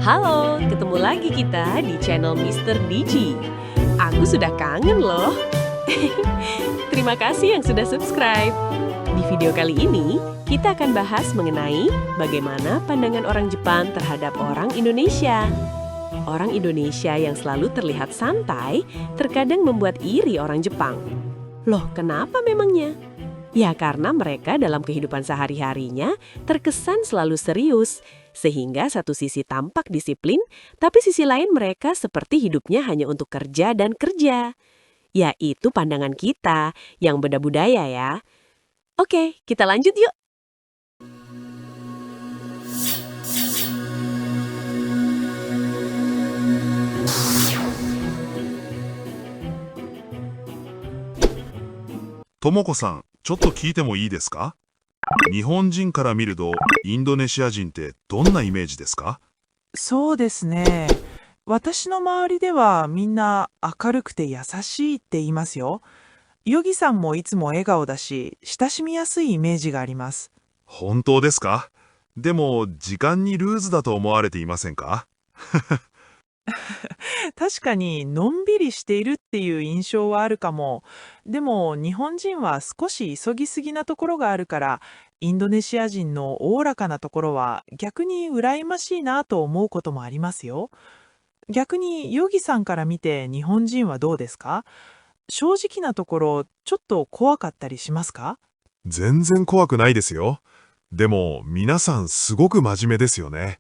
Halo, ketemu lagi kita di channel Mr. Digi. Aku sudah kangen loh. Terima kasih yang sudah subscribe. Di video kali ini, kita akan bahas mengenai bagaimana pandangan orang Jepang terhadap orang Indonesia. Orang Indonesia yang selalu terlihat santai, terkadang membuat iri orang Jepang. Loh, kenapa memangnya? Ya karena mereka dalam kehidupan sehari-harinya terkesan selalu serius, sehingga satu sisi tampak disiplin, tapi sisi lain mereka seperti hidupnya hanya untuk kerja dan kerja. Ya itu pandangan kita yang beda budaya ya. Oke, kita lanjut yuk. Tomoko さん、ちょっと聞いてもいいですか？日本人から見ると、インドネシア人ってどんなイメージですか？そうですね。私の周りではみんな明るくて優しいって言いますよ。ヨギさんもいつも笑顔だし、親しみやすいイメージがあります。本当ですか？でも、時間にルーズだと思われていませんか？確かにのんびりしているっていう印象はあるかも。でも日本人は少し急ぎすぎなところがあるから、インドネシア人のおおらかなところは逆に羨ましいなと思うこともありますよ。逆にヨギさんから見て日本人はどうですか？正直なところちょっと怖かったりしますか？全然怖くないですよ。でも、皆さんすごく真面目ですよね。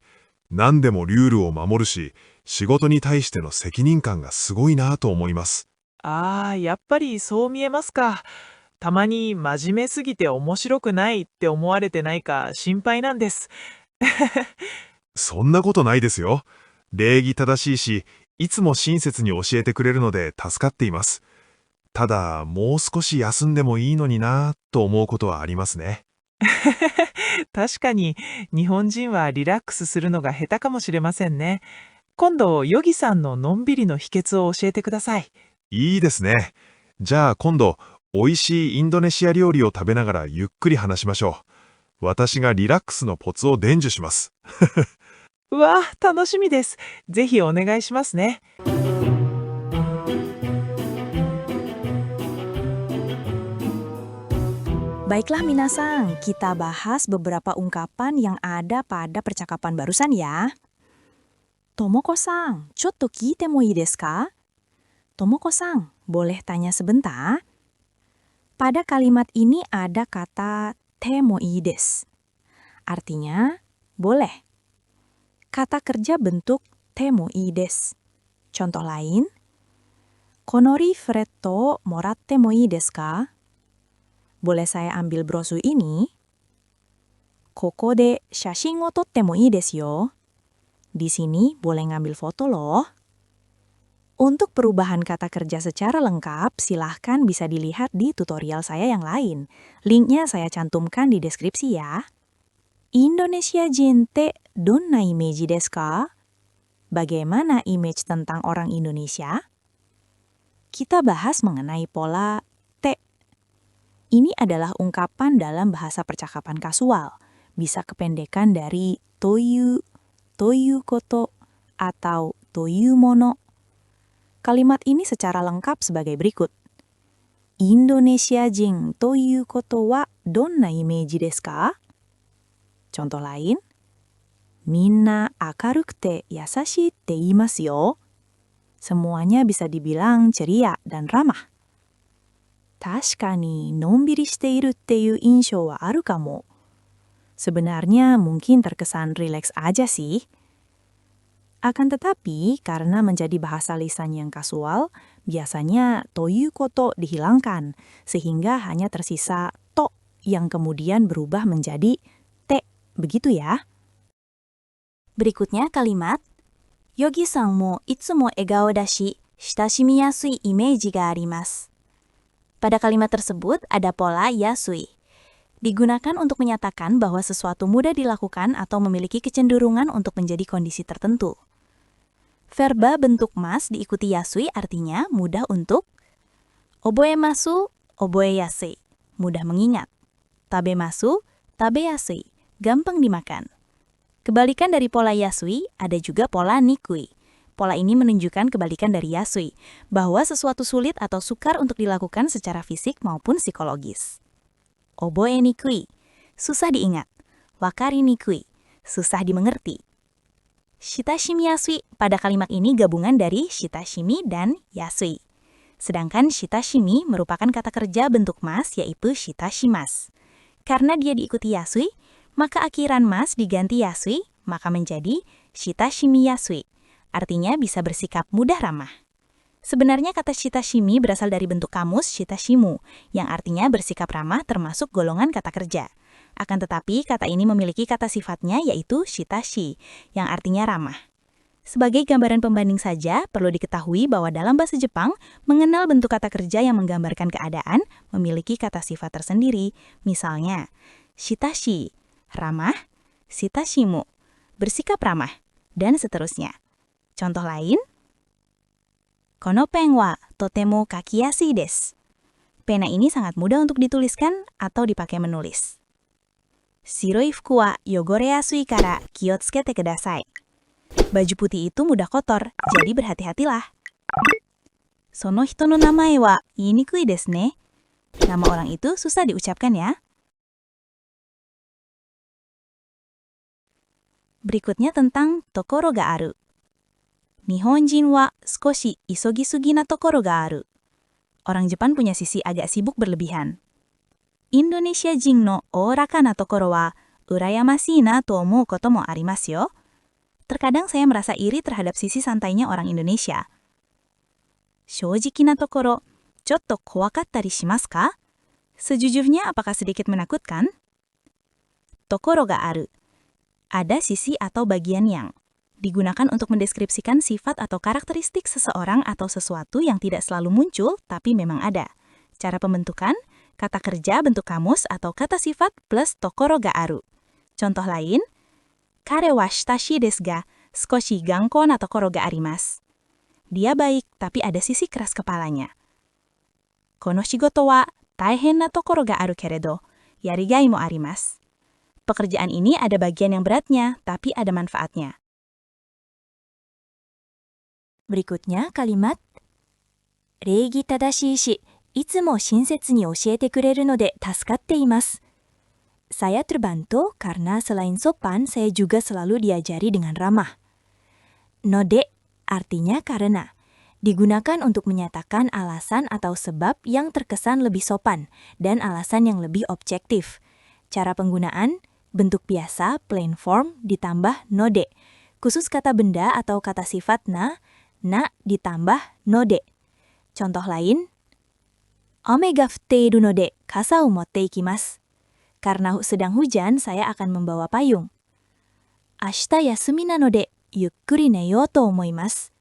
何でもルールを守るし、仕事に対しての責任感がすごいなと思います。ああ、やっぱりそう見えますか。たまに真面目すぎて面白くないって思われてないか心配なんです。そんなことないですよ。礼儀正しいし、いつも親切に教えてくれるので助かっています。ただ、もう少し休んでもいいのになぁと思うことはありますね。確かに日本人はリラックスするのが下手かもしれませんね。今度、ヨギさんののんびりの秘訣を教えてください。いいですね。じゃあ今度、美味しいインドネシア料理を食べながらゆっくり話しましょう。私がリラックスのコツを伝授します。うわあ、楽しみです。ぜひお願いしますね。Baiklah minasang, kita bahas beberapa ungkapan yang ada pada percakapan barusan ya. Tomoko-san, chotto kiite mo ii desu ka? Tomoko-san, boleh tanya sebentar? Pada kalimat ini ada kata te mo ii desu. Artinya, boleh. Kata kerja bentuk te mo ii desu. Contoh lain, kono rifletto moratte mo ii desu ka? Boleh saya ambil brosur ini? Koko de shashin o totte mo ii desu yo. Di sini boleh ngambil foto loh. Untuk perubahan kata kerja secara lengkap, silahkan bisa dilihat di tutorial saya yang lain. Linknya saya cantumkan di deskripsi ya. Indonesia jin te donna imeji desu ka? Bagaimana image tentang orang Indonesia? Kita bahas mengenai pola te. Ini adalah ungkapan dalam bahasa percakapan kasual. Bisa kependekan dari toyu, toyu koto, atau toyu mono. Kalimat ini secara lengkap sebagai berikut. Indonesia jin toyu koto wa donna imeji desu ka? Contoh lain, minna akarukute yasashii te iimasu yo. Semuanya bisa dibilang ceria dan ramah. Tashikani nonbiri shite iru tte iu inshou wa aru kamo. Sebenarnya mungkin terkesan rileks aja sih. Akan tetapi, karena menjadi bahasa lisan yang kasual, biasanya toyu koto dihilangkan, sehingga hanya tersisa to yang kemudian berubah menjadi te. Begitu ya. Berikutnya kalimat, Yogi-san mo itsumo egao dashi, shitashimi yasui imeji ga arimasu. Pada kalimat tersebut ada pola yasui. Digunakan untuk menyatakan bahwa sesuatu mudah dilakukan atau memiliki kecenderungan untuk menjadi kondisi tertentu. Verba bentuk mas diikuti yasui artinya mudah untuk. Oboemasu, oboeyasui, mudah mengingat. Tabemasu, tabeyasui, gampang dimakan. Kebalikan dari pola yasui, ada juga pola nikui. Pola ini menunjukkan kebalikan dari yasui, bahwa sesuatu sulit atau sukar untuk dilakukan secara fisik maupun psikologis. Oboe nikui, susah diingat. Wakari nikui, susah dimengerti. Shitashimi yasui, pada kalimat ini gabungan dari shitashimi dan yasui. Sedangkan shitashimi merupakan kata kerja bentuk mas yaitu shitashimasu. Karena dia diikuti yasui, maka akhiran mas diganti yasui, maka menjadi shitashimi yasui. Artinya bisa bersikap mudah ramah. Sebenarnya kata shitashimi berasal dari bentuk kamus shitashimu, yang artinya bersikap ramah termasuk golongan kata kerja. Akan tetapi, kata ini memiliki kata sifatnya yaitu shitashi, yang artinya ramah. Sebagai gambaran pembanding saja, perlu diketahui bahwa dalam bahasa Jepang, mengenal bentuk kata kerja yang menggambarkan keadaan memiliki kata sifat tersendiri. Misalnya, shitashi, ramah, shitashimu, bersikap ramah, dan seterusnya. Contoh lain, kono pen wa totemo kakiyasui desu. Pena ini sangat mudah untuk dituliskan atau dipakai menulis. Shiroi fuku wa yogore yasui kara kiotsukete kudasai. Baju putih itu mudah kotor, jadi berhati-hatilah. Sono hito no namae wa iinikui desu ne. Nama orang itu susah diucapkan ya. Berikutnya tentang tokoro ga aru. Nihonjin wa sukoshi isogisugi na tokoro ga aru. Orang Jepang punya sisi agak sibuk berlebihan. Indonesia jin no ooraka na tokoro wa urayamashii na to omou koto mo arimasu yo. Terkadang saya merasa iri terhadap sisi santainya orang Indonesia. Shoujiki na tokoro, chotto kowakattari shimasu ka? Sejujurnya apakah sedikit menakutkan? Tokoro ga aru. Ada sisi atau bagian yang digunakan untuk mendeskripsikan sifat atau karakteristik seseorang atau sesuatu yang tidak selalu muncul tapi memang ada. Cara pembentukan, kata kerja bentuk kamus atau kata sifat plus tokoro ga aru. Contoh lain, kare wa shitashi desu ga, sukoshi gankou na tokoro ga arimasu. Dia baik, tapi ada sisi keras kepalanya. Kono shigoto wa taihen na tokoro ga aru keredo, yarigai mo arimasu. Pekerjaan ini ada bagian yang beratnya, tapi ada manfaatnya. Berikutnya kalimat Reigi tadashii shi, itsumo shinsetsu ni oshiete kureru node tasukatte imasu. Saya terbantu karena selain sopan, saya juga selalu diajari dengan ramah. Node artinya karena. Digunakan untuk menyatakan alasan atau sebab yang terkesan lebih sopan dan alasan yang lebih objektif. Cara penggunaan, bentuk biasa, plain form, ditambah node. Khusus kata benda atau kata sifat na ditambah node. Contoh lain, ame ga futte iru node kasa o motte ikimasu. Karena sedang hujan, saya akan membawa payung. Ashita yasumi nanode, yukkuri neyou to omoimasu.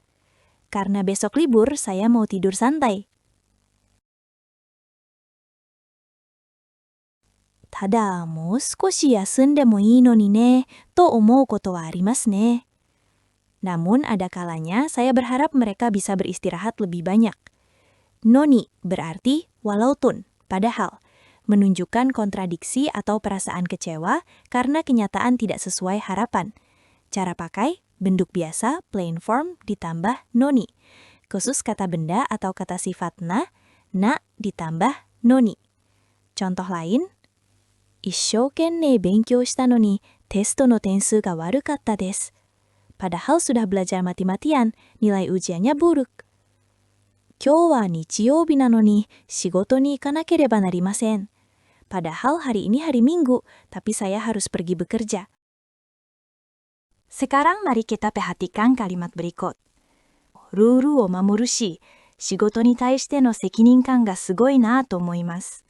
Karena besok libur, saya mau tidur santai. Tada, mou sukoshi yasunde mo ii no ni ne, to omou koto wa arimasu ne. Namun ada kalanya saya berharap mereka bisa beristirahat lebih banyak. Noni berarti walaupun, padahal. Menunjukkan kontradiksi atau perasaan kecewa karena kenyataan tidak sesuai harapan. Cara pakai, bentuk biasa, plain form, ditambah noni. Khusus kata benda atau kata sifat na ditambah noni. Contoh lain, isshoukennei benkyou shita no ni testo no tensuu ga warukatta desu. Padahal sudah belajar mati-matian, nilai ujiannya buruk. Kyou wa nichiyoubi na no ni shigoto ni ikanakereba narimasen. Padahal hari ini hari Minggu, tapi saya harus pergi bekerja. Sekarang mari kita perhatikan kalimat berikut. Ruru o mamoru shi, shigoto ni taishite no sekininkan ga sugoi na to omoimasu.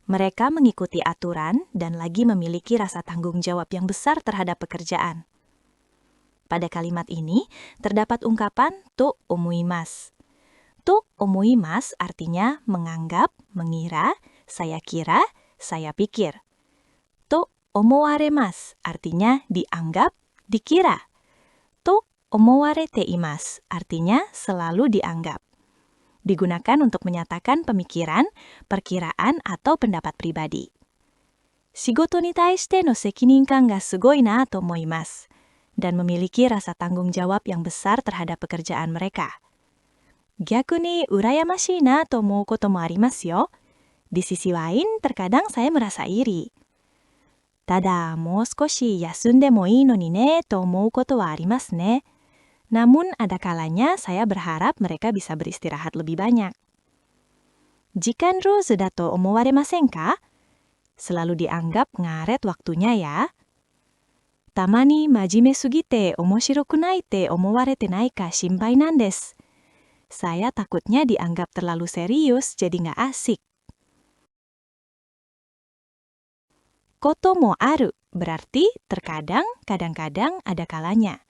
Mereka mengikuti aturan dan lagi memiliki rasa tanggung jawab yang besar terhadap pekerjaan. Pada kalimat ini terdapat ungkapan to omoimasu. To omoimasu artinya menganggap, mengira, saya kira, saya pikir. To omowaremasu artinya dianggap, dikira. To omowarete imasu artinya selalu dianggap. Digunakan untuk menyatakan pemikiran, perkiraan, atau pendapat pribadi. 仕事に対しての責任感がすごいなと思います。Dan memiliki rasa tanggung jawab yang besar terhadap pekerjaan mereka. 逆に羨ましいなと思うこともありますよ。Di sisi lain, terkadang saya merasa iri. ただ、もう少し休んでもいいのにねと思うことはありますね。Namun ada kalanya saya berharap mereka bisa beristirahat lebih banyak. Jikanro sudah to omowaremasen ka? Selalu dianggap ngaret waktunya ya. Tamani majime sugite omoshiroku nai te omowarete nai ka shinpai nan desu. Saya takutnya dianggap terlalu serius jadi nggak asik. Koto mo aru berarti terkadang, kadang-kadang, ada kalanya.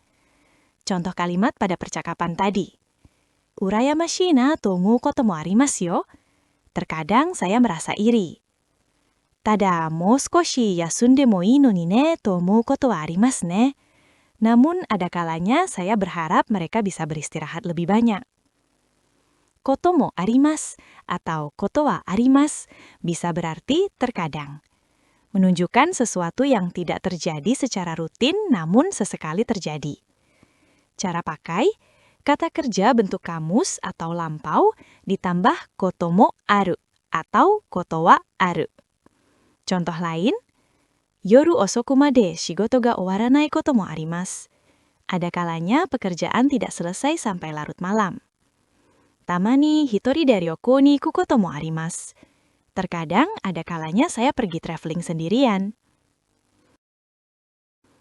Contoh kalimat pada percakapan tadi. Urayamashi na to omou koto mo arimasu yo. Terkadang saya merasa iri. Tada, mou skoshi yasunde mo ii no ni ne to omou koto wa arimasu ne. Namun ada kalanya saya berharap mereka bisa beristirahat lebih banyak. Koto mo arimasu atau koto wa arimasu bisa berarti terkadang. Menunjukkan sesuatu yang tidak terjadi secara rutin namun sesekali terjadi. Cara pakai, kata kerja bentuk kamus atau lampau ditambah koto mo aru atau koto wa aru. Contoh lain, yoru osoku made shigoto ga owaranai koto mo arimasu. Ada kalanya pekerjaan tidak selesai sampai larut malam. Tamani hitori de ryoko ni iku koto mo arimasu. Terkadang ada kalanya saya pergi traveling sendirian.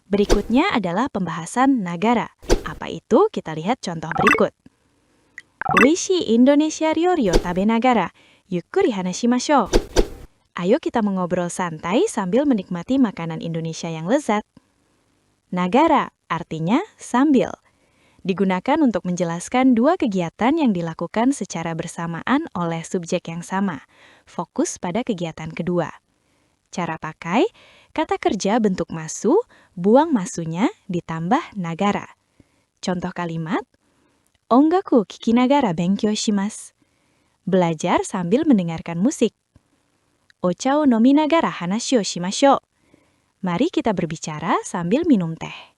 Berikutnya adalah pembahasan nagara. Apa itu? Kita lihat contoh berikut. Oishii Indonesia ryori o tabe nagara, yukkuri hanashimashou. Ayo kita mengobrol santai sambil menikmati makanan Indonesia yang lezat. Nagara artinya sambil. Digunakan untuk menjelaskan dua kegiatan yang dilakukan secara bersamaan oleh subjek yang sama. Fokus pada kegiatan kedua. Cara pakai, kata kerja bentuk masu, buang masunya ditambah nagara. Contoh kalimat, ongaku kikinagara benkyou shimasu. Belajar sambil mendengarkan musik. Ocha o nominagara hanashi o shimashou. Mari kita berbicara sambil minum teh.